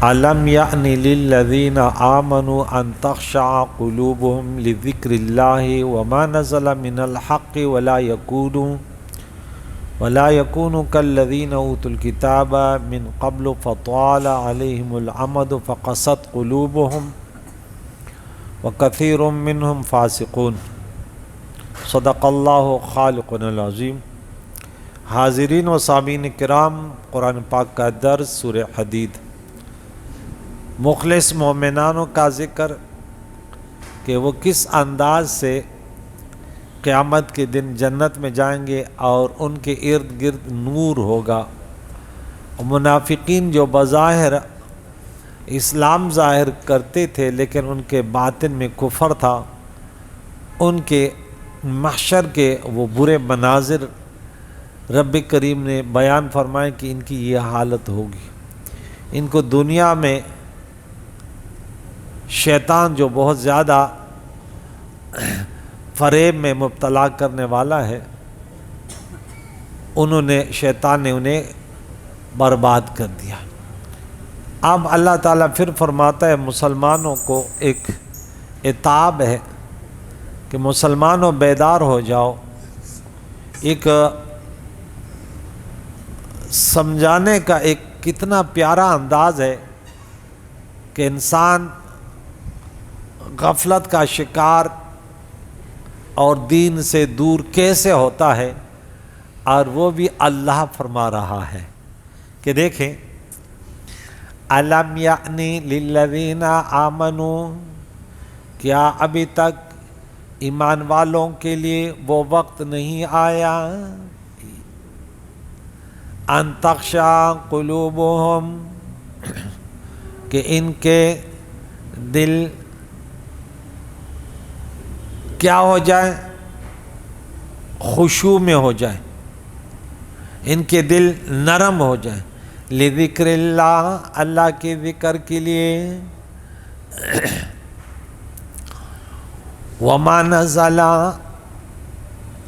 أَلَمْ يَأْنِ لِلَّذِينَ آمَنُوا أَن تَخْشَعَ قُلُوبُهُمْ لِذِكْرِ اللَّهِ وَمَا نَزَلَ مِنَ الْحَقِّ وَلَا يَكُونُوا كَالَّذِينَ أُوتُوا الْكِتَابَ مِنْ قَبْلُ فَطَالَ عَلَيْهِمُ الْأَمَدُ فَقَسَتْ قُلُوبُهُمْ وَكَثِيرٌ مِّنْهُمْ فَاسِقُونَ۔ صدق اللہ خالقنا العظیم۔ حاضرین و سامعین کرام، قرآن پاک کا درس سورہ حدید، مخلص مومنانوں کا ذکر کہ وہ کس انداز سے قیامت کے دن جنت میں جائیں گے اور ان کے ارد گرد نور ہوگا۔ منافقین جو بظاہر اسلام ظاہر کرتے تھے لیکن ان کے باطن میں کفر تھا، ان کے محشر کے وہ برے مناظر رب کریم نے بیان فرمائے کہ ان کی یہ حالت ہوگی۔ ان کو دنیا میں شیطان جو بہت زیادہ فریب میں مبتلا کرنے والا ہے، شیطان نے انہیں برباد کر دیا۔ اب اللہ تعالیٰ پھر فرماتا ہے مسلمانوں کو ایک عتاب ہے کہ مسلمانوں بیدار ہو جاؤ۔ ایک سمجھانے کا ایک کتنا پیارا انداز ہے کہ انسان غفلت کا شکار اور دین سے دور کیسے ہوتا ہے، اور وہ بھی اللہ فرما رہا ہے کہ دیکھیں أَلَمْ يَأْنِ لِلَّذِينَ آمَنُوا، کیا ابھی تک ایمان والوں کے لیے وہ وقت نہیں آیا أَن تَخْشَعَ قُلُوبُهُمْ، کہ ان کے دل کیا ہو جائے، خشوع میں ہو جائے، ان کے دل نرم ہو جائیں، لذکر اللہ، اللہ کے ذکر کے لیے، وما نزل،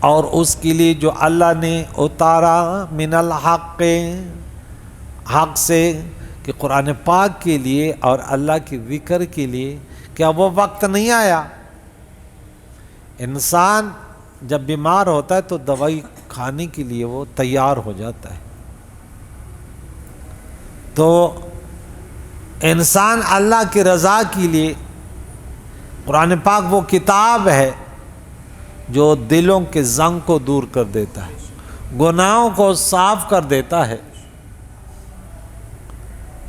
اور اس کے لیے جو اللہ نے اتارا، من الحق، حق سے، کہ قرآن پاک کے لیے اور اللہ کے ذکر کے لیے کیا وہ وقت نہیں آیا؟ انسان جب بیمار ہوتا ہے تو دوائی کھانے کے لیے وہ تیار ہو جاتا ہے، تو انسان اللہ کی رضا کے لیے، قرآن پاک وہ کتاب ہے جو دلوں کے زنگ کو دور کر دیتا ہے، گناہوں کو صاف کر دیتا ہے۔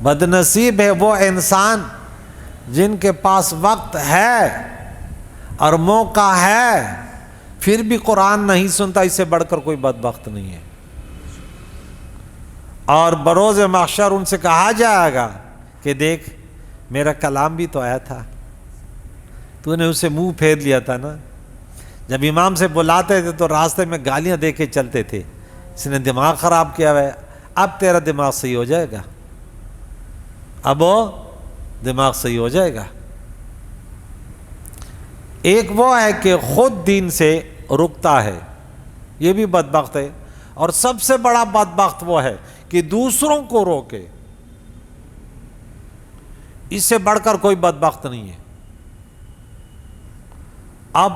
بدنصیب ہے وہ انسان جن کے پاس وقت ہے اور موقع ہے پھر بھی قرآن نہیں سنتا، اس سے بڑھ کر کوئی بدبخت نہیں ہے۔ اور بروز محشر ان سے کہا جائے گا کہ دیکھ میرا کلام بھی تو آیا تھا، تو نے اسے منہ پھیر لیا تھا نا۔ جب امام سے بلاتے تھے تو راستے میں گالیاں دے کے چلتے تھے، اس نے دماغ خراب کیا ہے، اب تیرا دماغ صحیح ہو جائے گا، اب وہ دماغ صحیح ہو جائے گا۔ ایک وہ ہے کہ خود دین سے رکتا ہے، یہ بھی بدبخت ہے، اور سب سے بڑا بدبخت وہ ہے کہ دوسروں کو روکے، اس سے بڑھ کر کوئی بدبخت نہیں ہے۔ اب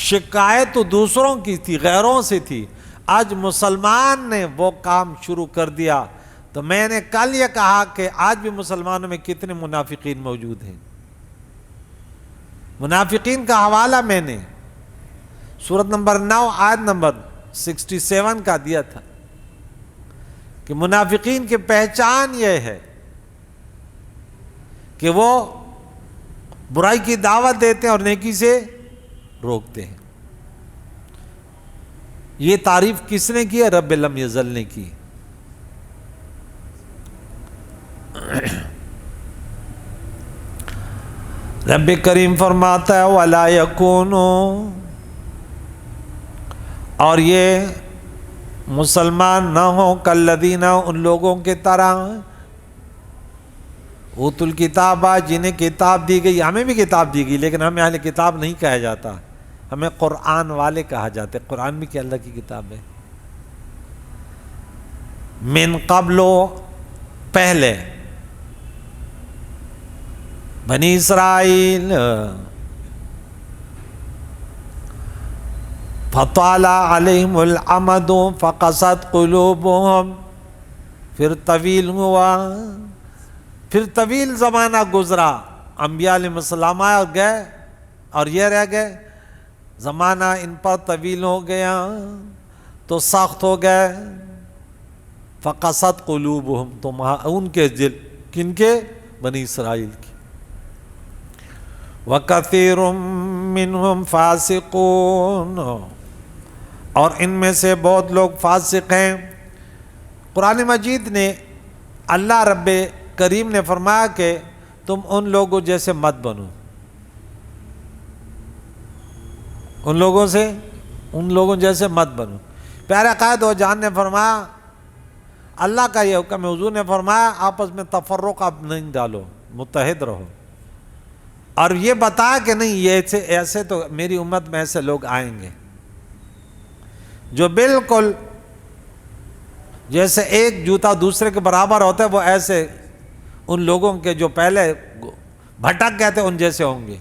شکایت تو دوسروں کی تھی، غیروں سے تھی، آج مسلمان نے وہ کام شروع کر دیا۔ تو میں نے کل یہ کہا کہ آج بھی مسلمانوں میں کتنے منافقین موجود ہیں۔ منافقین کا حوالہ میں نے سورۃ نمبر 9 آیت نمبر 67 کا دیا تھا کہ منافقین کی پہچان یہ ہے کہ وہ برائی کی دعوت دیتے ہیں اور نیکی سے روکتے ہیں۔ یہ تعریف کس نے کی ہے؟ رب لم یزل نے کی۔ رب کریم فرماتا ہے وَلَا يَكُونُوا، اور یہ مسلمان نہ ہوں کالذین، ان لوگوں کے طرح، اوتوا الکتاب، جنہیں کتاب دی گئی، ہمیں بھی کتاب دی گئی لیکن ہمیں اہل کتاب نہیں کہا جاتا، ہمیں قرآن والے کہا جاتا ہے۔ قرآن بھی کیا اللہ کی کتاب ہے؟ من قبل، پہلے، بنی اسرائیل فطال علیہم الامد فقست قلوبہم، پھر طویل ہوا، پھر طویل زمانہ گزرا، انبیاء علیہ السلام آئے اور گئے اور یہ رہ گئے، زمانہ ان پر طویل ہو گیا تو سخت ہو گئے، فقست قلوبہم، تو ان کے دل، کن کے؟ بنی اسرائیل کی، وَكَثِيرٌ مِّنْهُمْ فَاسِقُونَ، اور ان میں سے بہت لوگ فاسق ہیں۔ قرآن مجید نے اللہ رب کریم نے فرمایا کہ تم ان لوگوں جیسے مت بنو، ان لوگوں جیسے مت بنو۔ پیارے قائد و جان نے فرمایا، اللہ کا یہ حکم ہے، حضور نے فرمایا آپس میں تفرق آپ نہیں ڈالو، متحد رہو، اور یہ بتایا کہ نہیں یہ ایسے تو میری امت میں ایسے لوگ آئیں گے جو بالکل جیسے ایک جوتا دوسرے کے برابر ہوتا ہے، وہ ایسے ان لوگوں کے جو پہلے بھٹک گئے تھے ان جیسے ہوں گے،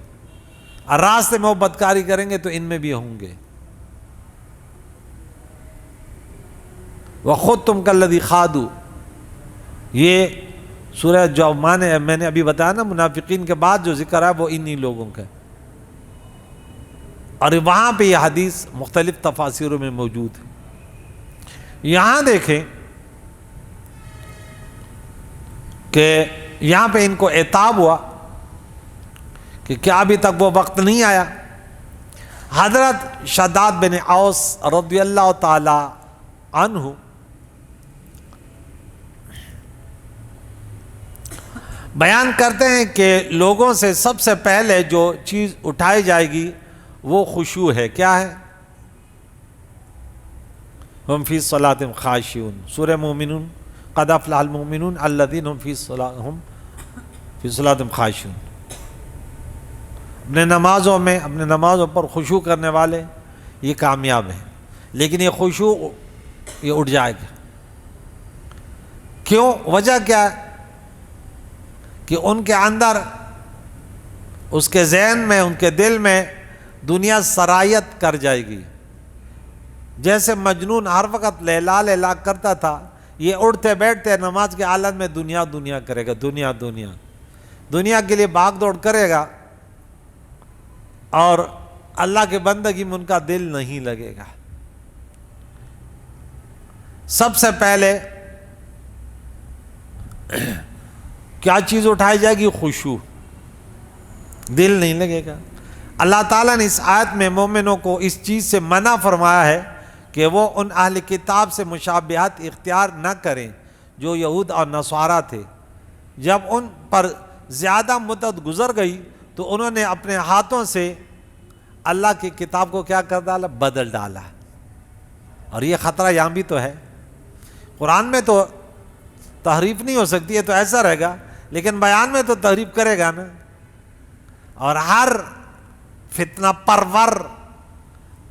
اور راستے میں وہ بدکاری کریں گے تو ان میں بھی ہوں گے۔ وَخُذْتُمْ كَالَّذِي خَاضُوا، یہ سورہ جو میں نے ابھی بتایا نا، منافقین کے بعد جو ذکر ہے وہ انہی لوگوں کا، اور وہاں پہ یہ حدیث مختلف تفاسیروں میں موجود ہے۔ یہاں دیکھیں کہ یہاں پہ ان کو عتاب ہوا کہ کیا ابھی تک وہ وقت نہیں آیا؟ حضرت شداد بن اوس رضی اللہ تعالی عنہ بیان کرتے ہیں کہ لوگوں سے سب سے پہلے جو چیز اٹھائی جائے گی وہ خشوع ہے۔ کیا ہے؟ ہم فی صلاتہم خاشعون، سورہ مومنون، قد افلح المؤمنون الذین هم فی صلاتہم خاشعون۔ اپنے نمازوں پر خشوع کرنے والے یہ کامیاب ہیں، لیکن یہ خشوع یہ اٹھ جائے گا۔ کیوں؟ وجہ کیا ہے؟ کہ ان کے اندر، اس کے ذہن میں، ان کے دل میں دنیا سرایت کر جائے گی۔ جیسے مجنون ہر وقت لیلا لیلا کرتا تھا، یہ اٹھتے بیٹھتے نماز کے حالت میں دنیا دنیا کرے گا، دنیا کے لیے بھاگ دوڑ کرے گا، اور اللہ کے بندگی میں ان کا دل نہیں لگے گا۔ سب سے پہلے کیا چیز اٹھائی جائے گی؟ خشوع، دل نہیں لگے گا۔ اللہ تعالیٰ نے اس آیت میں مومنوں کو اس چیز سے منع فرمایا ہے کہ وہ ان اہل کتاب سے مشابہت اختیار نہ کریں جو یہود اور نصارہ تھے۔ جب ان پر زیادہ مدت گزر گئی تو انہوں نے اپنے ہاتھوں سے اللہ کی کتاب کو کیا کر ڈالا؟ بدل ڈالا، اور یہ خطرہ یہاں بھی تو ہے۔ قرآن میں تو تحریف نہیں ہو سکتی ہے تو ایسا رہے گا، لیکن بیان میں تو تحریف کرے گا نا، اور ہر فتنہ پرور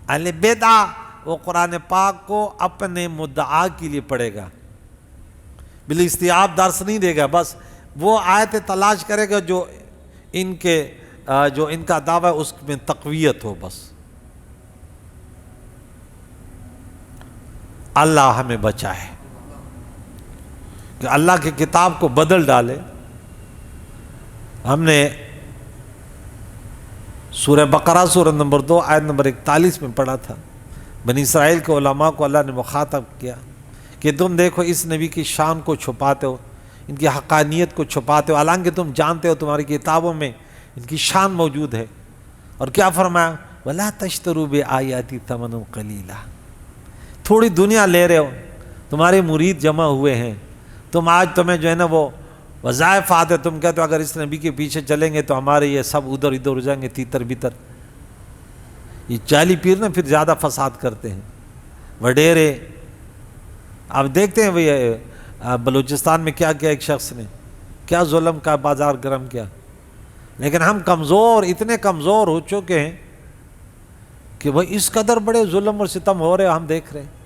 اہل بدعہ وہ قرآن پاک کو اپنے مدعا کے لیے پڑھے گا، بالاستیعاب درس نہیں دے گا، بس وہ آیت تلاش کرے گا جو ان کا دعویٰ اس میں تقویت ہو۔ بس اللہ ہمیں بچائے کہ اللہ کی کتاب کو بدل ڈالے۔ ہم نے سورہ بقرہ سورہ نمبر 2 آیت نمبر 41 میں پڑھا تھا، بنی اسرائیل کے علماء کو اللہ نے مخاطب کیا کہ تم دیکھو اس نبی کی شان کو چھپاتے ہو، ان کی حقانیت کو چھپاتے ہو، حالانکہ تم جانتے ہو تمہاری کتابوں میں ان کی شان موجود ہے۔ اور کیا فرمایا؟ وَلَا تَشْتَرُوا بِآيَاتِي ثَمَنًا قَلِيلًا، تھوڑی دنیا لے رہے ہو، تمہارے مرید جمع ہوئے ہیں، تم آج تمہیں جو ہے نا وہ وظائف آتے، تم کہتے ہو اگر اس نبی کے پیچھے چلیں گے تو ہمارے یہ سب ادھر ادھر ہو جائیں گے، تیتر بیتر۔ یہ جعلی پیر نا پھر زیادہ فساد کرتے ہیں، وڈیرے۔ آپ دیکھتے ہیں بھئی بلوچستان میں کیا کیا ایک شخص نے، کیا ظلم کا بازار گرم کیا، لیکن ہم کمزور، اتنے کمزور ہو چکے ہیں کہ وہ اس قدر بڑے ظلم اور ستم ہو رہے ہم دیکھ رہے ہیں،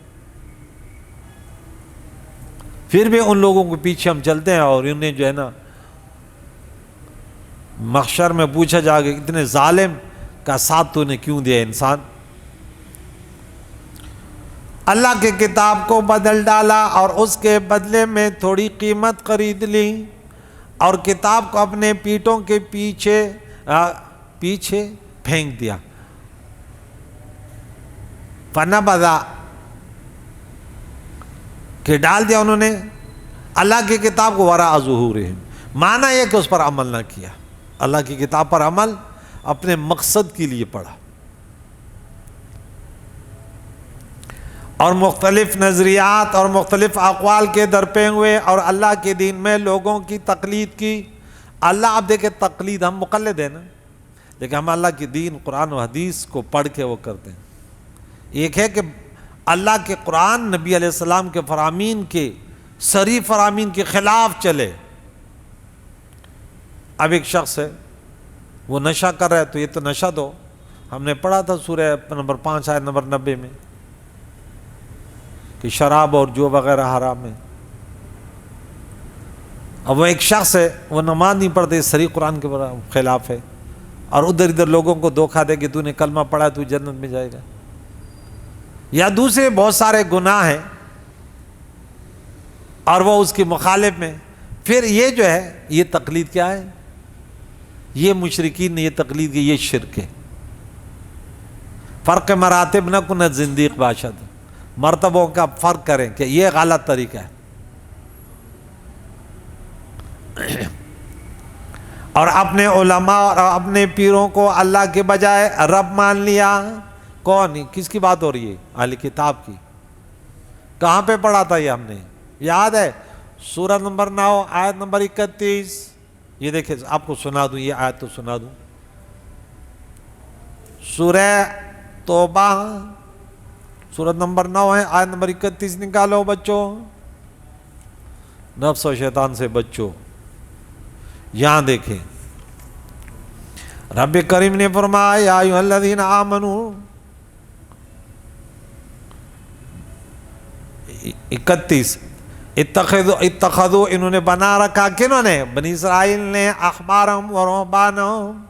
پھر بھی ان لوگوں کے پیچھے ہم چلتے ہیں اور انہیں جو ہے نا محشر میں پوچھا جائے گا اتنے ظالم کا ساتھ تو نے کیوں دیا انسان؟ اللہ کی کتاب کو بدل ڈالا اور اس کے بدلے میں تھوڑی قیمت خرید لی اور کتاب کو اپنے پیٹھوں کے پیچھے پھینک دیا۔ فنبذا کہ ڈال دیا انہوں نے اللہ کی کتاب کو وراء ظہورہم، معنی یہ کہ اس پر عمل نہ کیا، اللہ کی کتاب پر عمل اپنے مقصد کے لیے پڑھا، اور مختلف نظریات اور مختلف اقوال کے درپے ہوئے اور اللہ کے دین میں لوگوں کی تقلید کی۔ اللہ اب دیکھیں تقلید، ہم مقلد ہیں نا، لیکن ہم اللہ کی دین قرآن و حدیث کو پڑھ کے وہ کرتے ہیں۔ ایک ہے کہ اللہ کے قرآن نبی علیہ السلام کے فرامین کے صریح فرامین کے خلاف چلے۔ اب ایک شخص ہے وہ نشہ کر رہا ہے تو یہ تو نشہ دو، ہم نے پڑھا تھا سورہ نمبر 5 آیت نمبر 90 میں کہ شراب اور جو وغیرہ حرام ہے۔ اب وہ ایک شخص ہے وہ نماز نہیں پڑھتے، صریح قرآن کے خلاف ہے، اور ادھر ادھر لوگوں کو دھوکہ دے کہ تو نے کلمہ پڑھا تو جنت میں جائے گا، یا دوسرے بہت سارے گناہ ہیں اور وہ اس کی مخالف میں، پھر یہ جو ہے یہ تقلید کیا ہے؟ یہ مشرکین نے یہ تقلید کی، یہ شرک ہے۔ فرق مراتب نہ کن زندیق باشد، مرتبوں کا فرق کریں کہ یہ غلط طریقہ ہے۔ اور اپنے علماء اور اپنے پیروں کو اللہ کے بجائے رب مان لیا۔ کون؟ کس کی بات ہو رہی ہے؟ اہل کتاب کی۔ کہاں پہ پڑھا تھا یہ؟ ہم نے یاد ہے سورہ نمبر 9 آیت نمبر 31۔ یہ دیکھیں آپ کو سنا دوں، یہ آیت تو سنا دوں، سورہ توبہ سورت نمبر 9 ہے، آیت نمبر 31 نکالو بچوں، نفس و شیطان سے بچو۔ یہاں دیکھیں رب کریم نے فرمایا یا ایھا الذین آمنوا 31 اتخذوا انہوں نے بنا رکھا، کنہوں نے؟ بنی اسرائیل نے، احبارہم و رہبانہم،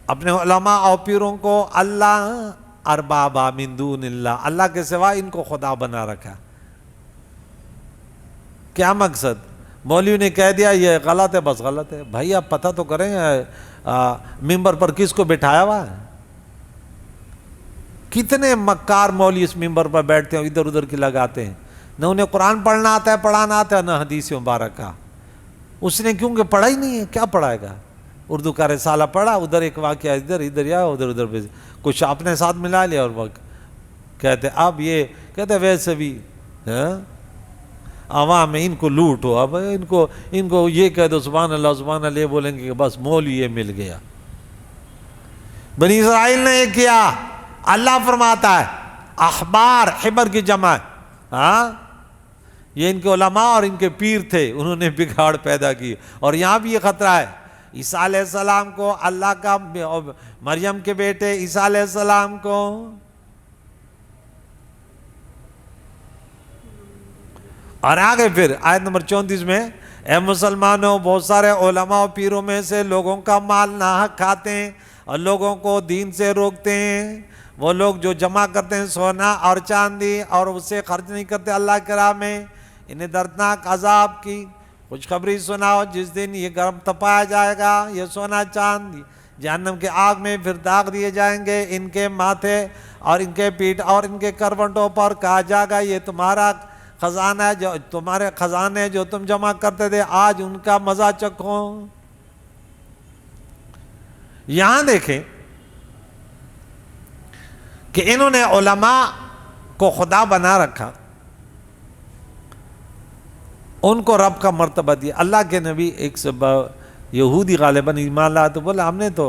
اپنے علماء اور پیروں کو، اللہ اربابا من دون اللہ، اللہ کے سوا ان کو خدا بنا رکھا۔ کیا مقصد؟ مولوی نے کہہ دیا یہ غلط ہے، بس غلط ہے۔ بھائی آپ پتہ تو کریں ممبر پر کس کو بٹھایا ہوا ہے؟ کتنے مکار مولوی اس ممبر پر بیٹھتے ہیں، ادھر ادھر کی لگاتے ہیں، نہ انہیں قرآن پڑھنا آتا ہے، پڑھانا آتا ہے، نہ حدیث مبارکہ۔ اس نے کیونکہ پڑھا ہی نہیں ہے، کیا پڑھائے گا؟ اردو کا رسالہ پڑھا، ادھر ایک واقعہ ادھر ادھر یا ادھر ادھر کچھ اپنے ساتھ ملا لیا، اور وقت کہتے اب یہ کہتے ویسے بھی عوام میں ان کو لوٹو، اب ان کو یہ کہہ دو سبحان اللہ یہ بولیں گے کہ بس مولوی یہ مل گیا۔ بنی اسرائیل نے یہ کیا، اللہ فرماتا ہے احبار، حبر کی جمع، یہ ان کے علماء اور ان کے پیر تھے، انہوں نے بگاڑ پیدا کی۔ اور یہاں بھی یہ خطرہ ہے، عیسیٰ علیہ السلام کو اللہ کا، مریم کے بیٹے عیسیٰ علیہ السلام کو، اور آگے پھر آیت نمبر 34 میں اے مسلمانوں، بہت سارے علماء و پیروں میں سے لوگوں کا مال ناحق کھاتے ہیں اور لوگوں کو دین سے روکتے ہیں۔ وہ لوگ جو جمع کرتے ہیں سونا اور چاندی اور اسے خرچ نہیں کرتے اللہ کی راہ میں، انہیں دردناک عذاب کی خوشخبری سناؤ، جس دن یہ گرم تپایا جائے گا، یہ سونا چاندی جہنم کے آگ میں پھر داغ دیے جائیں گے، ان کے ماتھے اور ان کے پیٹھ اور ان کے کروٹوں پر کہا جائے گا یہ تمہارا خزانہ ہے، جو تمہارے خزانے جو تم جمع کرتے تھے، آج ان کا مزہ چکھو۔ یہاں دیکھیں کہ انہوں نے علماء کو خدا بنا رکھا، ان کو رب کا مرتبہ دیا۔ اللہ کے نبی ایک یہودی غالباً ایمان لایا تو بولا ہم نے تو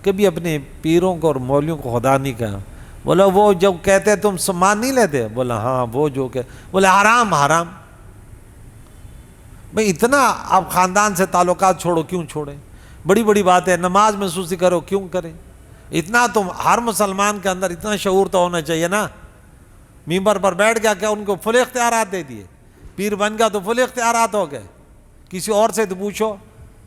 کبھی اپنے پیروں کو اور مولیوں کو خدا نہیں کہا۔ بولا وہ جب کہتے تم سمان نہیں لیتے؟ بولا ہاں وہ جو کہ، بولا حرام حرام۔ بھئی اتنا آپ خاندان سے تعلقات چھوڑو، کیوں چھوڑیں؟ بڑی بڑی بات ہے، نماز محسوسی کرو، کیوں کریں؟ اتنا تم ہر مسلمان کے اندر اتنا شعور تو ہونا چاہیے نا۔ ممبر پر بیٹھ گیا کہ ان کو فل اختیارات دے دیے، پیر بن گیا تو فل اختیارات ہو گئے، کسی اور سے تو پوچھو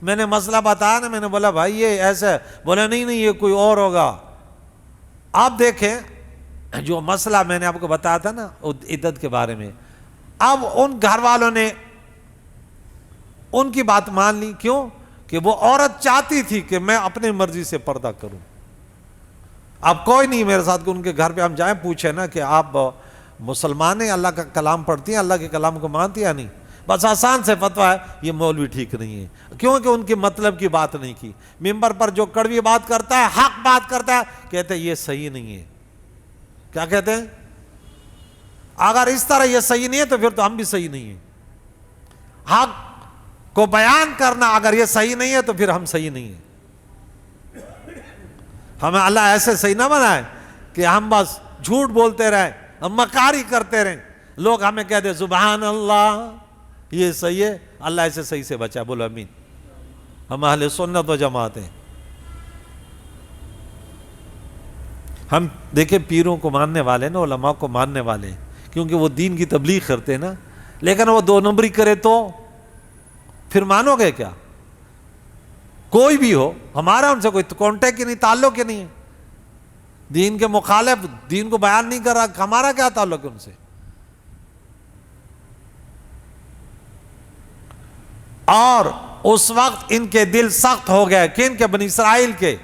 میں نے مسئلہ بتایا نا، میں نے بولا بھائی یہ ایسا ہے، بولا نہیں نہیں یہ کوئی اور ہوگا. آپ دیکھیں جو مسئلہ میں نے آپ کو بتایا تھا نا عدت کے بارے میں، اب ان گھر والوں نے ان کی بات مان لی. کیوں؟ کہ وہ عورت چاہتی تھی کہ میں اپنی مرضی سے پردہ کروں. اب کوئی نہیں میرے ساتھ کہ ان کے گھر پہ ہم جائیں پوچھیں نا کہ آپ مسلمان ہیں، اللہ کا کلام پڑھتی ہیں، اللہ کے کلام کو مانتی یا نہیں؟ بس آسان سے فتویٰ ہے یہ مولوی ٹھیک نہیں ہے. کیونکہ ان کے مطلب کی بات نہیں کی. ممبر پر جو کڑوی بات کرتا ہے، حق بات کرتا ہے، کہتے ہیں یہ صحیح نہیں ہے. کیا کہتے ہیں؟ اگر اس طرح یہ صحیح نہیں ہے تو پھر تو ہم بھی صحیح نہیں ہیں. حق کو بیان کرنا اگر یہ صحیح نہیں ہے تو پھر ہم صحیح نہیں ہیں. ہمیں اللہ ایسے صحیح نہ بنائے کہ ہم بس جھوٹ بولتے رہیں، ہم مکاری کرتے رہیں، لوگ ہمیں کہتے سبحان اللہ یہ صحیح ہے. اللہ ایسے صحیح سے بچا، بولو امین. ہم اہل سنت و جماعت ہیں. ہم دیکھیں پیروں کو ماننے والے نا، علماء کو ماننے والے، کیونکہ وہ دین کی تبلیغ کرتے ہیں نا. لیکن وہ 2 نمبری کرے تو پھر مانو گے کیا؟ کوئی بھی ہو، ہمارا ان سے کوئی کانٹیکٹ ہی نہیں، تعلق ہی نہیں ہے. دین کے مخالف دین کو بیان نہیں کر رہا، ہمارا کیا تعلق ہے ان سے؟ اور اس وقت ان کے دل سخت ہو گئے. کن کے؟ بنی اسرائیل کے.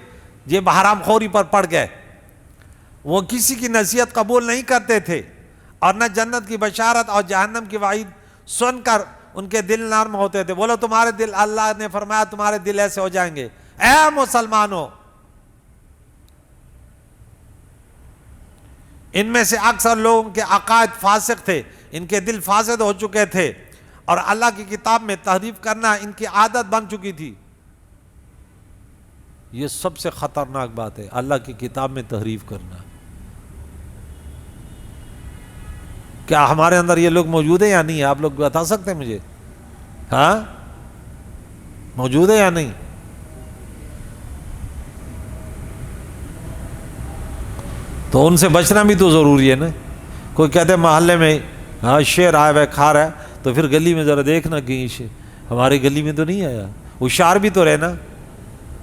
یہ حرام خوری پر پڑ گئے. وہ کسی کی نصیحت قبول نہیں کرتے تھے، اور نہ جنت کی بشارت اور جہنم کی وعید سن کر ان کے دل نرم ہوتے تھے. بولو تمہارے دل، اللہ نے فرمایا تمہارے دل ایسے ہو جائیں گے. اے مسلمانوں، ان میں سے اکثر لوگوں کے عقائد فاسق تھے، ان کے دل فاسد ہو چکے تھے، اور اللہ کی کتاب میں تحریف کرنا ان کی عادت بن چکی تھی. یہ سب سے خطرناک بات ہے، اللہ کی کتاب میں تحریف کرنا. کیا ہمارے اندر یہ لوگ موجود ہیں یا نہیں ہے؟ آپ لوگ بتا سکتے ہیں مجھے؟ ہاں موجود ہے یا نہیں؟ تو ان سے بچنا بھی تو ضروری ہے نا. کوئی کہتے ہیں محلے میں ہاں شیر آیا ہوا کھا رہا ہے، تو پھر گلی میں ذرا دیکھنا کہیں ہماری گلی میں تو نہیں آیا. ہوشیار بھی تو رہنا.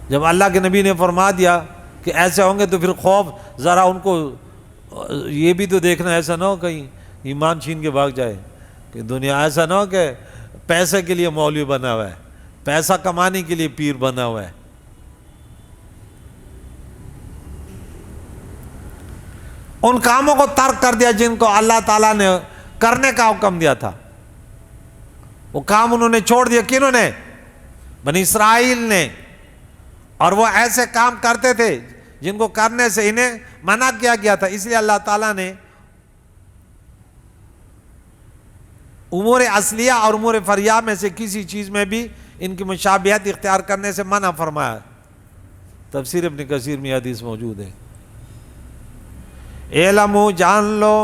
جب اللہ کے نبی نے فرما دیا کہ ایسے ہوں گے تو پھر خوف، ذرا ان کو یہ بھی تو دیکھنا ایسا نہ ہو کہیں ایمان چھین کے بھاگ جائے. کہ دنیا ایسا نہ ہو کہ پیسے کے لیے مولوی بنا ہوا ہے، پیسہ کمانے کے لیے پیر بنا ہوا ہے. ان کاموں کو ترک کر دیا جن کو اللہ تعالیٰ نے کرنے کا حکم دیا تھا. وہ کام انہوں نے چھوڑ دیا. کنہوں نے؟ بنی اسرائیل نے. اور وہ ایسے کام کرتے تھے جن کو کرنے سے انہیں منع کیا گیا تھا. اس لیے اللہ تعالیٰ نے امور اصلیہ اور امور فریہ میں سے کسی چیز میں بھی ان کی مشابہت اختیار کرنے سے منع فرمایا. تفسیر ابن کثیر میں حدیث موجود ہے. اعلموا، جان لو،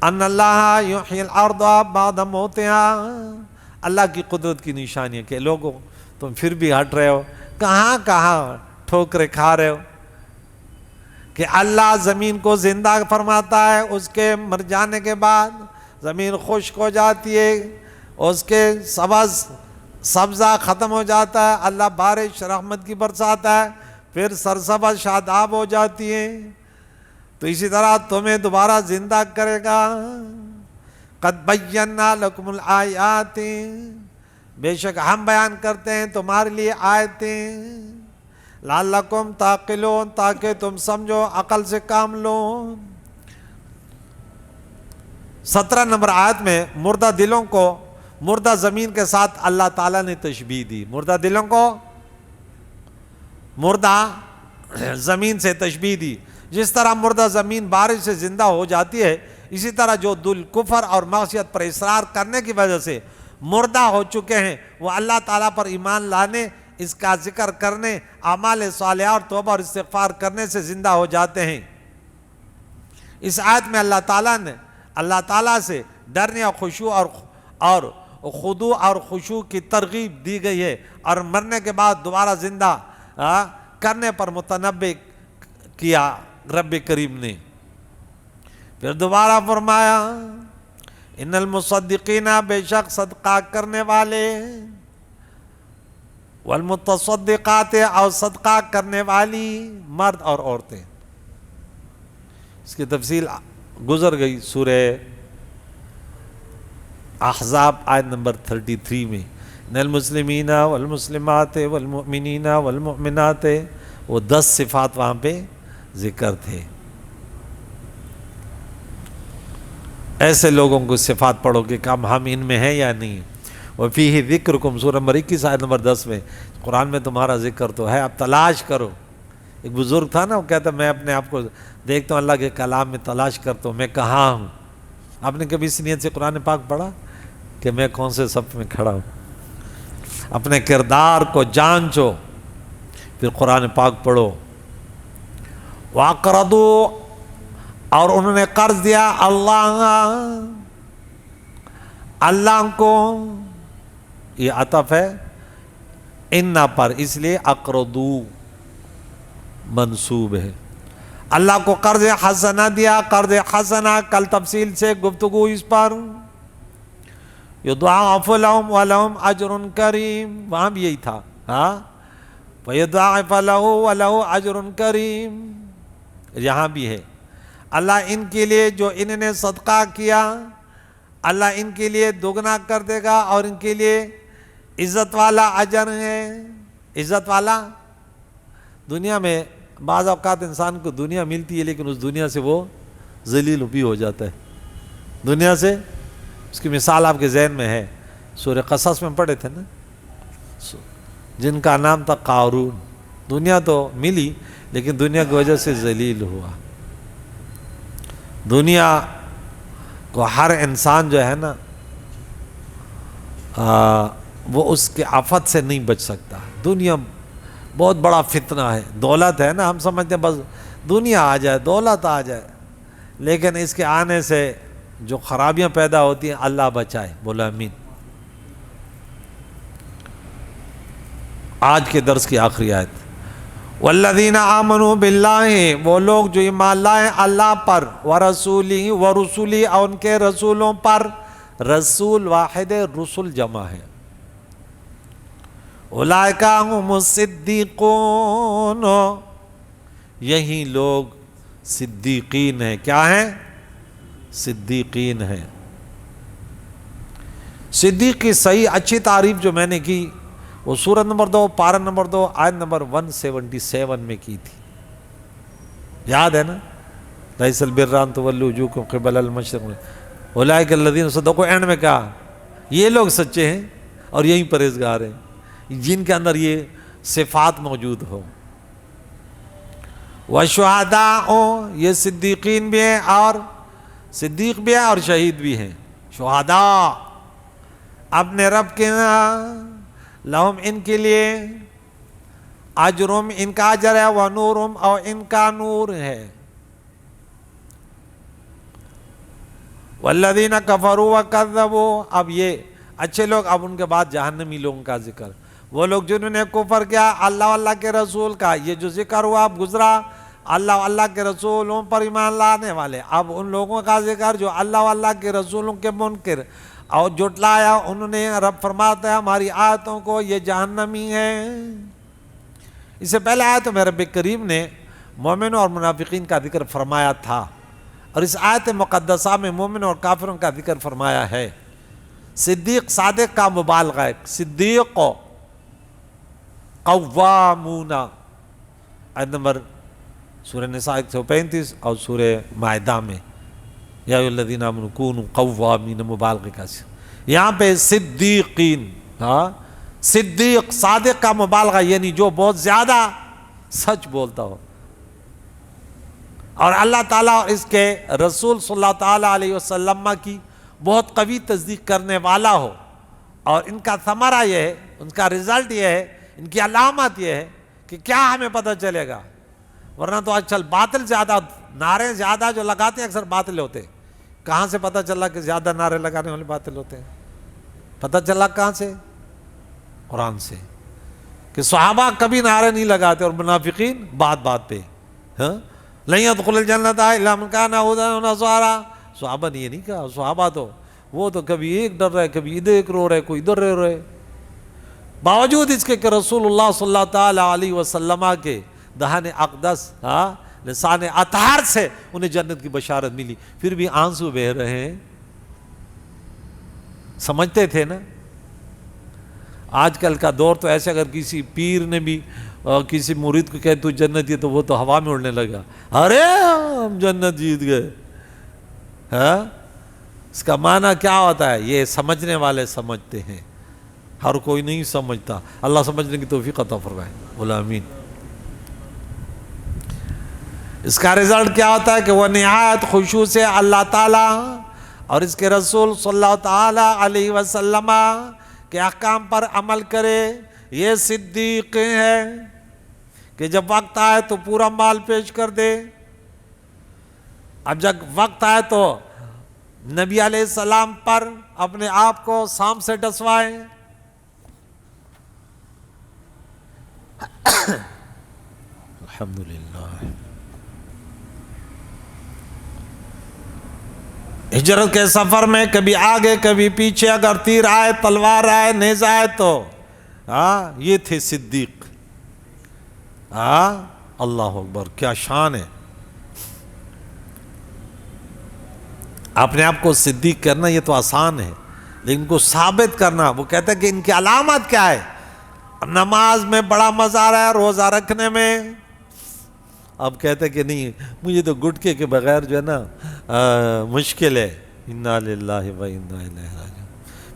ان اللہ یحیی الارض بعد موتها، اللہ کی قدرت کی نشانی ہے. کہ لوگوں تم پھر بھی ہٹ رہے ہو، کہاں کہاں ٹھوکرے کھا رہے ہو. کہ اللہ زمین کو زندہ فرماتا ہے، اس کے مر جانے کے بعد زمین خشک ہو جاتی ہے، اس کے سبزہ ختم ہو جاتا ہے، اللہ بارش رحمت کی برساتا ہے، پھر سرسبز شاداب ہو جاتی ہے. تو اسی طرح تمہیں دوبارہ زندہ کرے گا. قد بینا لکم الآیات، بے شک ہم بیان کرتے ہیں تمہارے لیے آیتیں. لعلکم تعقلون، تاکہ تم سمجھو، عقل سے کام لو. 17 نمبر آیت میں مردہ دلوں کو مردہ زمین کے ساتھ اللہ تعالیٰ نے تشبیہ دی. مردہ دلوں کو مردہ زمین سے تشبیہ دی. جس طرح مردہ زمین بارش سے زندہ ہو جاتی ہے، اسی طرح جو دل کفر اور معصیت پر اصرار کرنے کی وجہ سے مردہ ہو چکے ہیں، وہ اللہ تعالیٰ پر ایمان لانے، اس کا ذکر کرنے، اعمال صالحہ اور توبہ اور استغفار کرنے سے زندہ ہو جاتے ہیں. اس آیت میں اللہ تعالیٰ سے ڈرنے اور خشوع اور خضوع اور خشوع کی ترغیب دی گئی ہے، اور مرنے کے بعد دوبارہ زندہ کرنے پر متنبہ کیا رب کریم نے. پھر دوبارہ فرمایا ان المصدقین، بے شک صدقہ کرنے والے، والمتصدقات، اور صدقہ کرنے والی مرد اور عورتیں. اس کی تفصیل گزر گئی سورہ احزاب آیت نمبر 33 میں. ان المسلمین والمسلمات والمؤمنین والمؤمنات، وہ 10 صفات وہاں پہ ذکر تھے. ایسے لوگوں کو صفات پڑھو کہ کام ہم ان میں ہیں یا نہیں. وفیہ ذکرکم، سورہ نمبر 21 آیت نمبر 10 میں. قرآن میں تمہارا ذکر تو ہے، اب تلاش کرو. ایک بزرگ تھا نا، وہ کہتا میں اپنے آپ کو دیکھتا ہوں اللہ کے کلام میں، تلاش کرتا ہوں میں کہاں ہوں. آپ نے کبھی اس نیت سے قرآن پاک پڑھا کہ میں کون سے صف میں کھڑا ہوں؟ اپنے کردار کو جانچو، پھر قرآن پاک پڑھو. وَأَقْرَضُوا، اور انہوں نے قرض دیا اللہ کو. یہ عطف ہے ان پر، اس لیے اقرضوا منصوب ہے. اللہ کو قرض حسنہ دیا. قرض حسنہ کل تفصیل سے گفتگو اس پر. یضاعف لهم ولهم اجر کریم، وہاں بھی یہی تھا. ہاں، ویضاعف له وله اجر کریم، یہاں بھی ہے. اللہ ان کے لیے جو انہوں نے صدقہ کیا، اللہ ان کے لیے دوگنا کر دے گا، اور ان کے لیے عزت والا اجر ہے. عزت والا، دنیا میں بعض اوقات انسان کو دنیا ملتی ہے لیکن اس دنیا سے وہ ذلیل بھی ہو جاتا ہے. دنیا سے، اس کی مثال آپ کے ذہن میں ہے، سورہ قصص میں پڑھے تھے نا، جن کا نام تھا قارون. دنیا تو ملی لیکن دنیا کی وجہ سے ذلیل ہوا. دنیا کو ہر انسان جو ہے نا وہ اس کے آفت سے نہیں بچ سکتا. دنیا بہت بڑا فتنہ ہے. دولت ہے نا، ہم سمجھتے ہیں بس دنیا آ جائے، دولت آ جائے، لیکن اس کے آنے سے جو خرابیاں پیدا ہوتی ہیں اللہ بچائے. بولا آمین. آج کے درس کی آخری آیت، والذین آمنوا باللہ، وہ لوگ جو ایمان لائے اللہ پر، ورسولہ، ورسولی، اور ان کے رسولوں پر. رسول واحد ہے، رسول جمع ہے. اولئک هم الصدیقون، یہی لوگ صدیقین ہیں. کیا ہیں؟ صدیقین ہیں. صدیق کی صحیح اچھی تعریف جو میں نے کی وہ سورۃ نمبر 2 پارہ نمبر 2 آیت نمبر 177 میں کی تھی. یاد ہے نا؟ لیس البر ان تولوا وجوہکم قبل المشرق اولئک الذین صدقوا. اینڈ میں کہا یہ لوگ سچے ہیں اور یہی پرہیزگار ہیں جن کے اندر یہ صفات موجود ہو. وشہداء، یہ صدیقین بھی ہیں اور صدیق بھی ہیں اور شہید بھی ہیں. شہداء اپنے رب کے لہم، ان کے لیے، اجرم، ان کا اجر ہے، ونورم، اور ان کا نور ہے. والذین کفروا وکذبوا، اب یہ اچھے لوگ، اب ان کے بعد جہنمی لوگوں کا ذکر. وہ لوگ جنہوں نے کفر کیا اللہ اللہ کے رسول کا. یہ جو ذکر ہوا اب گزرا اللہ اللہ کے رسولوں پر ایمان لانے والے. اب ان لوگوں کا ذکر جو اللہ اللہ کے رسولوں کے منکر اور جھٹلایا، انہوں نے، رب فرماتا ہے ہماری آیتوں کو، یہ جہنمی ہیں. اس سے پہلے آیت میں رب کریم نے مومنوں اور منافقین کا ذکر فرمایا تھا، اور اس آیت مقدسہ میں مومنوں اور کافروں کا ذکر فرمایا ہے. صدیق صادق کا مبالغہ ہے. صدیق قوامون، آیت نمبر سورہ نساء 135 اور سورہ مائدہ میں یا ایھا الذین آمنوا کونوا قوامین، مبالغے کا. یہاں پہ صدیقین، صدیق صادق کا مبالغہ، یعنی جو بہت زیادہ سچ بولتا ہو، اور اللہ تعالیٰ اور اس کے رسول صلی اللہ تعالیٰ علیہ وسلم کی بہت قوی تصدیق کرنے والا ہو. اور ان کا ثمرہ یہ ہے، ان کا رزلٹ یہ ہے، ان کی علامت یہ ہے کہ کیا ہمیں پتہ چلے گا؟ ورنہ تو آج کل باطل زیادہ، نعرے زیادہ جو لگاتے ہیں اکثر باطل ہوتے. کہاں سے پتہ چلا کہ زیادہ نعرے لگانے والے باطل ہوتے ہیں؟ پتہ چلا کہاں سے؟ قرآن سے. کہ صحابہ کبھی نعرے نہیں لگاتے اور منافقین بات بات پہ لن يدخل الجنت الا من كان هودا ونصارى. صحابہ نے یہ نہیں کہا. صحابہ تو وہ تو کبھی ایک ڈر رہے، کبھی ادھر ایک رو رہے، کوئی ادھر رو رہے. باوجود اس کے کہ رسول اللہ صلی اللہ تعالی علیہ وسلم کے دہن اقدس لسان اطہار سے انہیں جنت کی بشارت ملی، پھر بھی آنسو بہہ رہے ہیں۔ سمجھتے تھے نا؟ آج کل کا دور تو ایسے، اگر کسی پیر نے بھی کسی مرید کو کہے تو جنت یہ، تو وہ تو ہوا میں اڑنے لگا، ارے ہم جنت جیت گئے۔ اس کا معنی کیا ہوتا ہے؟ یہ سمجھنے والے سمجھتے ہیں، ہر کوئی نہیں سمجھتا۔ اللہ سمجھنے کی توفیق عطا فرمائے، بولا آمین۔ اس کا رزلٹ کیا ہوتا ہے کہ وہ نہایت خشوع سے اللہ تعالیٰ اور اس کے رسول صلی اللہ تعالیٰ علیہ وسلم کے احکام پر عمل کرے۔ یہ صدیق ہے کہ جب وقت آئے تو پورا مال پیش کر دے، اب جب وقت آئے تو نبی علیہ السلام پر اپنے آپ کو سانپ سے ڈسوائے۔ الحمدللہ۔ ہجرت کے سفر میں کبھی آگے کبھی پیچھے، اگر تیر آئے تلوار آئے نیزہ آئے تو یہ تھے صدیق۔ اللہ اکبر، کیا شان ہے! اپنے آپ کو صدیق کرنا یہ تو آسان ہے، لیکن کو ثابت کرنا، وہ کہتا ہے کہ ان کی علامت کیا ہے؟ نماز میں بڑا مزہ آ رہا ہے، روزہ رکھنے میں۔ اب کہتے کہ نہیں، مجھے تو گٹکے کے بغیر جو ہے نا مشکل ہے۔ انا للہ و انا الیہ راجعون۔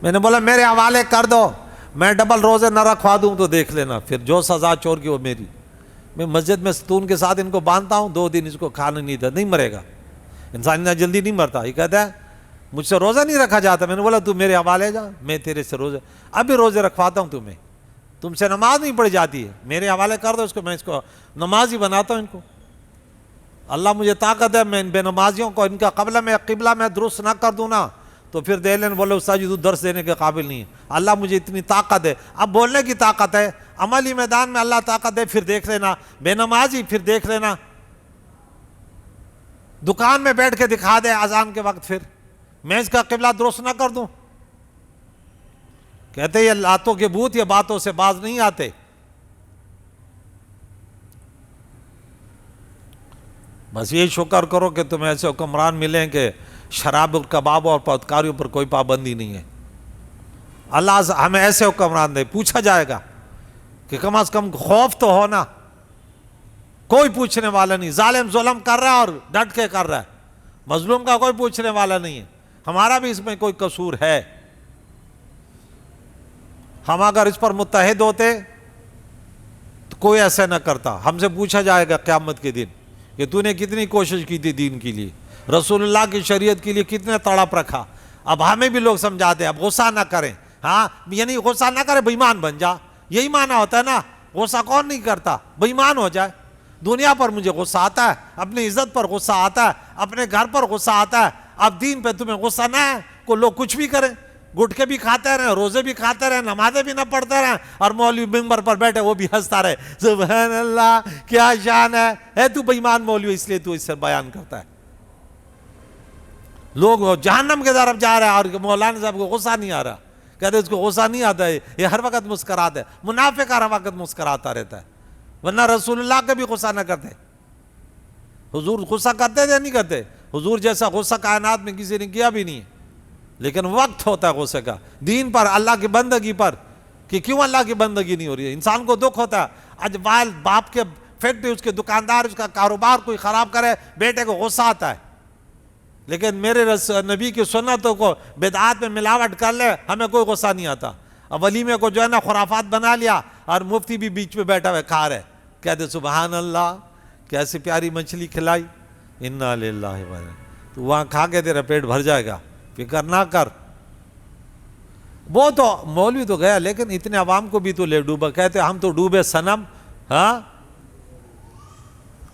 میں نے بولا میرے حوالے کر دو، میں ڈبل روزے نہ رکھوا دوں تو دیکھ لینا، پھر جو سزا چور کی وہ میری۔ میں مسجد میں ستون کے ساتھ ان کو باندھتا ہوں، 2 دن اس کو کھانا نہیں تھا، نہیں مرے گا انسان، اتنا جلدی نہیں مرتا۔ یہ کہتا ہے مجھ سے روزہ نہیں رکھا جاتا۔ میں نے بولا تو میرے حوالے جا، میں تیرے سے روزے، اب بھی روزے رکھواتا ہوں تمہیں، تم سے نماز نہیں پڑھ جاتی ہے، میرے حوالے کر دو اس کو، میں اس کو نماز ہی بناتا ہوں ان کو۔ اللہ مجھے طاقت ہے، میں ان بے نمازیوں کو ان کا قبلہ میں درست نہ کر دوں نا تو پھر دے لیں، بولے استاد جی تو درس دینے کے قابل نہیں ہے۔ اللہ مجھے اتنی طاقت ہے، اب بولنے کی طاقت ہے، عملی میدان میں اللہ طاقت ہے، پھر دیکھ لینا، بے نمازی پھر دیکھ لینا، دکان میں بیٹھ کے دکھا دے اذان کے وقت، پھر میں اس کا قبلہ درست نہ کر دوں۔ کہتے یہ لاتوں کے بھوت یہ باتوں سے باز نہیں آتے۔ بس یہ شکر کرو کہ تمہیں ایسے حکمران ملیں کہ شراب کبابوں اور پتکاریوں پر کوئی پابندی نہیں ہے۔ اللہ ہمیں ایسے حکمران دے، پوچھا جائے گا کہ کم از کم خوف تو ہونا، کوئی پوچھنے والا نہیں، ظالم ظلم کر رہا ہے اور ڈٹ کے کر رہا ہے، مظلوم کا کوئی پوچھنے والا نہیں ہے، ہمارا بھی اس میں کوئی قصور ہے۔ ہم اگر اس پر متحد ہوتے تو کوئی ایسا نہ کرتا۔ ہم سے پوچھا جائے گا قیامت کے دن کہ تو نے کتنی کوشش کی تھی دین کے لیے، رسول اللہ کی شریعت کے لیے کتنے تڑپ رکھا۔ اب ہمیں بھی لوگ سمجھاتے ہیں اب غصہ نہ کریں، یعنی غصہ نہ کرے، بے ایمان بن جا، یہی معنی ہوتا ہے نا۔ غصہ کون نہیں کرتا؟ بے ایمان ہو جائے۔ دنیا پر مجھے غصہ آتا ہے، اپنی عزت پر غصہ آتا ہے، اپنے گھر پر غصہ آتا ہے، اب دین پہ تمہیں غصہ نہ ہے، کو لوگ کچھ بھی کریں، گٹکے بھی کھاتے رہیں، روزے بھی کھاتے رہیں، نمازیں بھی نہ پڑھتے رہیں، اور مولوی ممبر پر بیٹھے وہ بھی ہنستا رہے، سبحان اللہ کیا شان ہے، تو بے ایمان مولوی اس لیے تو اس سے بیان کرتا ہے۔ لوگ جہنم کے طرف جا رہے ہیں اور مولانا صاحب کو غصہ نہیں آ رہا، کہتے اس کو غصہ نہیں آتا ہے، یہ ہر وقت مسکراتا ہے، منافق ہر وقت مسکراتا رہتا ہے، ورنہ رسول اللہ کا بھی غصہ نہ کرتے۔ حضور غصہ کرتے تھے نہیں کرتے؟ حضور جیسا غصہ کائنات میں کسی نے کیا بھی نہیں ہے، لیکن وقت ہوتا ہے غصے کا، دین پر، اللہ کی بندگی پر، کہ کیوں اللہ کی بندگی نہیں ہو رہی ہے۔ انسان کو دکھ ہوتا ہے، آج باپ کے فیکٹری، اس کے دکاندار، اس کا کاروبار کوئی خراب کرے، بیٹے کو غصہ آتا ہے، لیکن میرے نبی کی سنتوں کو بدعات میں ملاوٹ کر لے، ہمیں کوئی غصہ نہیں آتا۔ اب ولیمے کو جو ہے نا خرافات بنا لیا، اور مفتی بھی بیچ میں بیٹھا ہوئے کھا رہے، کہتے سبحان اللہ کیسی پیاری مچھلی کھلائی، انا للہ و انا، تو وہاں کھا کے تیرا پیٹ بھر جائے گا، فکر نہ کر۔ وہ تو مولوی تو گیا، لیکن اتنے عوام کو بھی تو لے ڈوبا، کہتے ہم تو ڈوبے صنم۔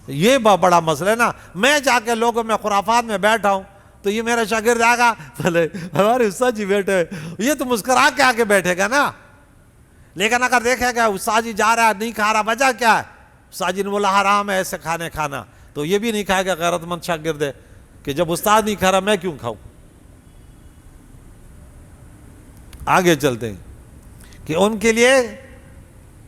یہ بڑا مسئلہ ہے نا۔ میں جا کے لوگوں میں خرافات میں بیٹھا ہوں تو یہ میرا شاگرد آئے گا، بھلے ہمارے استاد جی بیٹھے، یہ تو مسکرا کے آ کے بیٹھے گا نا۔ لیکن اگر دیکھے گا استاد جی جا رہا ہے نہیں کھا رہا، وجہ کیا ہے؟ استاد جی نے بولا حرام ہے ایسے کھانے کھانا، تو یہ بھی نہیں کھائے گا، غیرت مند شاگرد ہے کہ جب استاد نہیں کھا رہا میں کیوں کھاؤں۔ آگے چلتے ہیں کہ ان کے لیے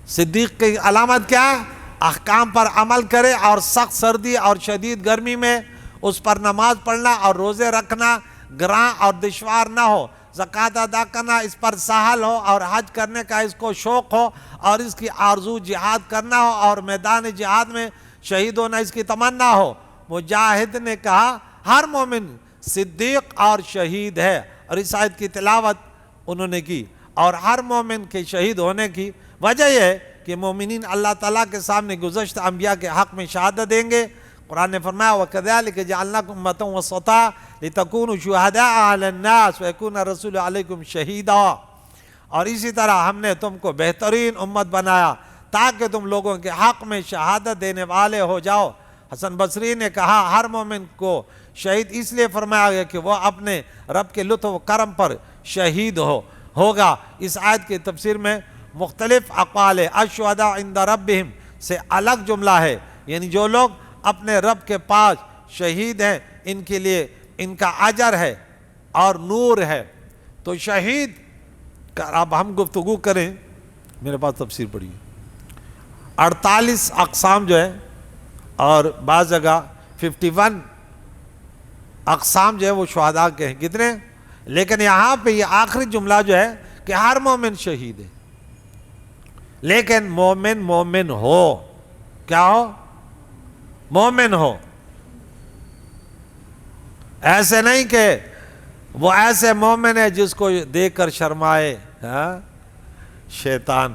صدیق کی علامت کیا ہے؟ احکام پر عمل کرے اور سخت سردی اور شدید گرمی میں اس پر نماز پڑھنا اور روزے رکھنا گراں اور دشوار نہ ہو، زکوٰۃ ادا کرنا اس پر سہل ہو، اور حج کرنے کا اس کو شوق ہو اور اس کی آرزو جہاد کرنا ہو اور میدان جہاد میں شہید ہونا اس کی تمنا ہو۔ مجاہد نے کہا ہر مومن صدیق اور شہید ہے، اور اس آیت کی تلاوت انہوں نے کی، اور ہر مومن کے شہید ہونے کی وجہ یہ ہے کہ مومنین اللہ تعالیٰ کے سامنے گزشتہ انبیاء کے حق میں شہادت دیں گے۔ قرآن نے فرمایا وَكَذَلِكَ جَعَلْنَاكُمْ أُمَّةً وَسَطًا لِتَكُونُوا شُهَدَاءَ عَلَى النَّاسِ وَيَكُونَ الرَّسُولُ عَلَيْكُمْ شَهِيدًا، اور اسی طرح ہم نے تم کو بہترین امت بنایا تاکہ تم لوگوں کے حق میں شہادت دینے والے ہو جاؤ۔ حسن بصری نے کہا ہر مومن کو شہید اس لیے فرمایا گیا کہ وہ اپنے رب کے لطف و کرم پر شہید ہوگا۔ اس آیت کی تفسیر میں مختلف اقوال ہے۔ الشہداء عند ربہم سے الگ جملہ ہے، یعنی جو لوگ اپنے رب کے پاس شہید ہیں ان کے لیے ان کا اجر ہے اور نور ہے۔ تو شہید کا اب ہم گفتگو کریں، میرے پاس تفسیر پڑھی ہے 48 اقسام جو ہے، اور بعض جگہ 51 اقسام جو ہے وہ شہداء کے ہیں، کتنے؟ لیکن یہاں پہ یہ آخری جملہ جو ہے کہ ہر مومن شہید ہے، لیکن مومن ہو، کیا ہو؟ مومن ہو، ایسے نہیں کہ وہ ایسے مومن ہے جس کو دیکھ کر شرمائے شیطان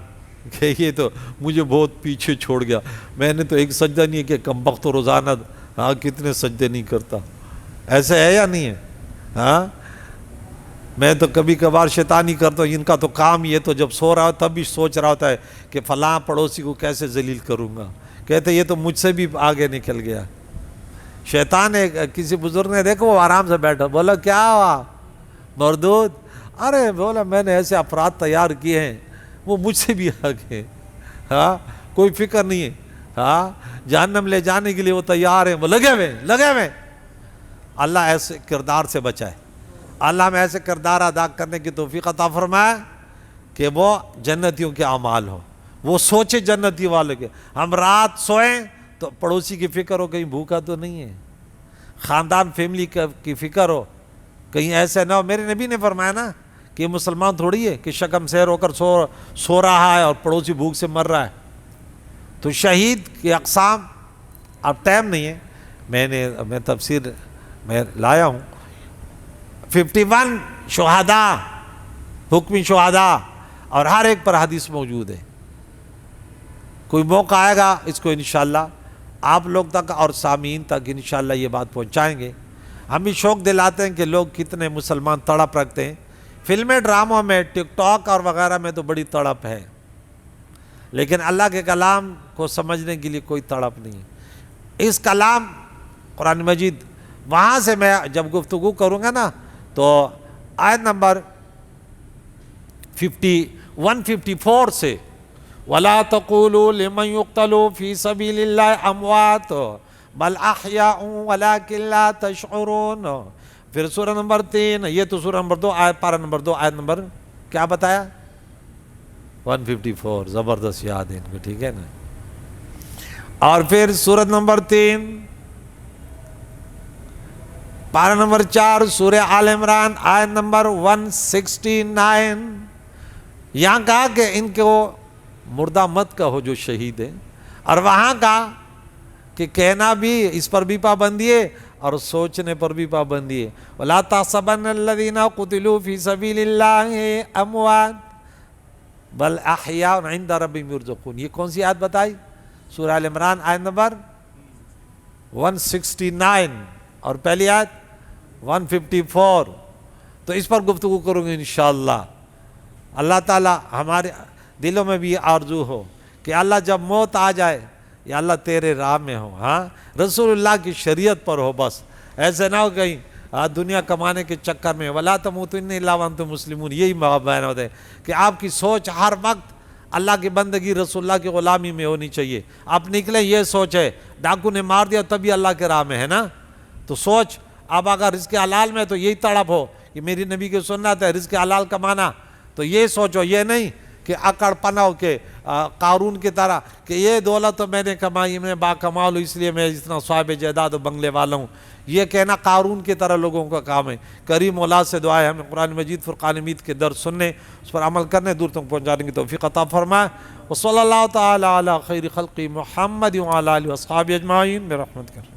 کہ یہ تو مجھے بہت پیچھے چھوڑ گیا، میں نے تو ایک سجدہ نہیں کہ کم بخت و روزانہ کتنے سجدے نہیں کرتا، ایسے ہے یا نہیں ہے؟ میں تو کبھی کبھار شیطانی کرتا ہوں، ان کا تو کام یہ تو جب سو رہا ہو تب بھی سوچ رہا ہوتا ہے کہ فلاں پڑوسی کو کیسے ذلیل کروں گا، کہتے یہ تو مجھ سے بھی آگے نکل گیا۔ شیطان کسی بزرگ نے دیکھو وہ آرام سے بیٹھا، بولا کیا ہوا مردود؟ ارے بولا میں نے ایسے افراد تیار کیے ہیں وہ مجھ سے بھی آگے، کوئی فکر نہیں ہے، جہنم لے جانے کے لیے وہ تیار ہیں، وہ لگے ہوئے۔ اللہ ایسے کردار سے بچائے، اللہ میں ایسے کردار ادا کرنے کی توفیق عطا فرمائے کہ وہ جنتیوں کے اعمال ہو، وہ سوچے جنتی والے کے۔ ہم رات سوئیں تو پڑوسی کی فکر ہو کہیں بھوکا تو نہیں ہے، خاندان فیملی کی فکر ہو کہیں ایسے نہ ہو۔ میرے نبی نے فرمایا نا کہ یہ مسلمان تھوڑی ہے کہ شکم سیر ہو کر سو رہا ہے اور پڑوسی بھوک سے مر رہا ہے۔ تو شہید کی اقسام اب ٹائم نہیں ہے، میں تفسیر میں لایا ہوں 51 شہداء، حکمی شہداء، اور ہر ایک پر حدیث موجود ہے۔ کوئی موقع آئے گا اس کو انشاءاللہ آپ لوگ تک اور سامعین تک انشاءاللہ یہ بات پہنچائیں گے۔ ہم بھی شوق دلاتے ہیں کہ لوگ کتنے مسلمان تڑپ رکھتے ہیں، فلمیں ڈراموں میں ٹک ٹاک اور وغیرہ میں تو بڑی تڑپ ہے، لیکن اللہ کے کلام کو سمجھنے کے لیے کوئی تڑپ نہیں ہے۔ اس کلام قرآن مجید وہاں سے میں جب گفتگو کروں گا نا تو آیت نمبر 154 سے وَلَا تَقُولُوا لِمَنْ يُقْتَلُوا فِي سَبِيلِ اللَّهِ أَمْوَاتٌ بَلْ أَحْيَاءٌ وَلَكِنْ لَا تَشْعُرُونَ۔ پھر سورہ نمبر 3، یہ تو سورہ نمبر 2 پارہ نمبر 2 آیت نمبر کیا بتایا؟ 154، زبردست یاد ہے ان کو، ٹھیک ہے نا۔ اور پھر سورہ نمبر 3 پارہ نمبر 4 سورہ آل عمران آیت نمبر 169، یہاں کہا کہ ان کو مردہ مت کہو جو شہید ہے، اور وہاں کہا کہ کہنا بھی اس پر بھی پابندی ہے اور سوچنے پر بھی پابندی ہے۔ وَلَا تَحْسَبَنَّ الَّذِينَ قُتِلُوا فِي سَبِيلِ اللَّهِ أَمْوَاتٌ بَلْ أَحْيَاءٌ عِنْدَ رَبِّهِمْ يُرْزَقُونَ۔ یہ کون سی آیت بتائی؟ سورہ آل عمران آیت نمبر 169، اور پہلی آیت 154۔ تو اس پر گفتگو کروں گے انشاءاللہ۔ اللہ تعالیٰ ہمارے دلوں میں بھی آرزو ہو کہ اللہ جب موت آ جائے یا اللہ تیرے راہ میں ہو، رسول اللہ کی شریعت پر ہو، بس ایسے نہ ہو کہیں دنیا کمانے کے چکر میں وَلَا تَمُوتُنَّ إِلَّا وَأَنْتُم مُسْلِمُونَ، یہی بیان ہوتا ہے کہ آپ کی سوچ ہر وقت اللہ کی بندگی رسول اللہ کی غلامی میں ہونی چاہیے۔ آپ نکلیں یہ سوچ ہے ڈاکو نے مار دیا تبھی اللہ کے راہ میں ہے نا، تو سوچ اب اگر رزق حلال میں تو یہی تڑپ ہو کہ میری نبی کی سنت ہے رزق حلال کمانا، تو یہ سوچو، یہ نہیں کہ اکڑ پنو کے قارون کی طرح کہ یہ دولت تو میں نے کمائی، میں باکمال ہوں اس لیے میں اتنا صاحب جائیداد و بنگلے والا ہوں، یہ کہنا قارون کی طرح لوگوں کا کام ہے۔ کریم مولا سے دعا ہے ہمیں قرآن مجید فرقان حمید کے درس سننے، اس پر عمل کرنے، دور تک پہنچانے کی توفیق عطا فرمائے۔ وصلی اللہ تعالی علی خیر خلق محمد وعلی آلہ واصحابہ اجمعین برحمتک۔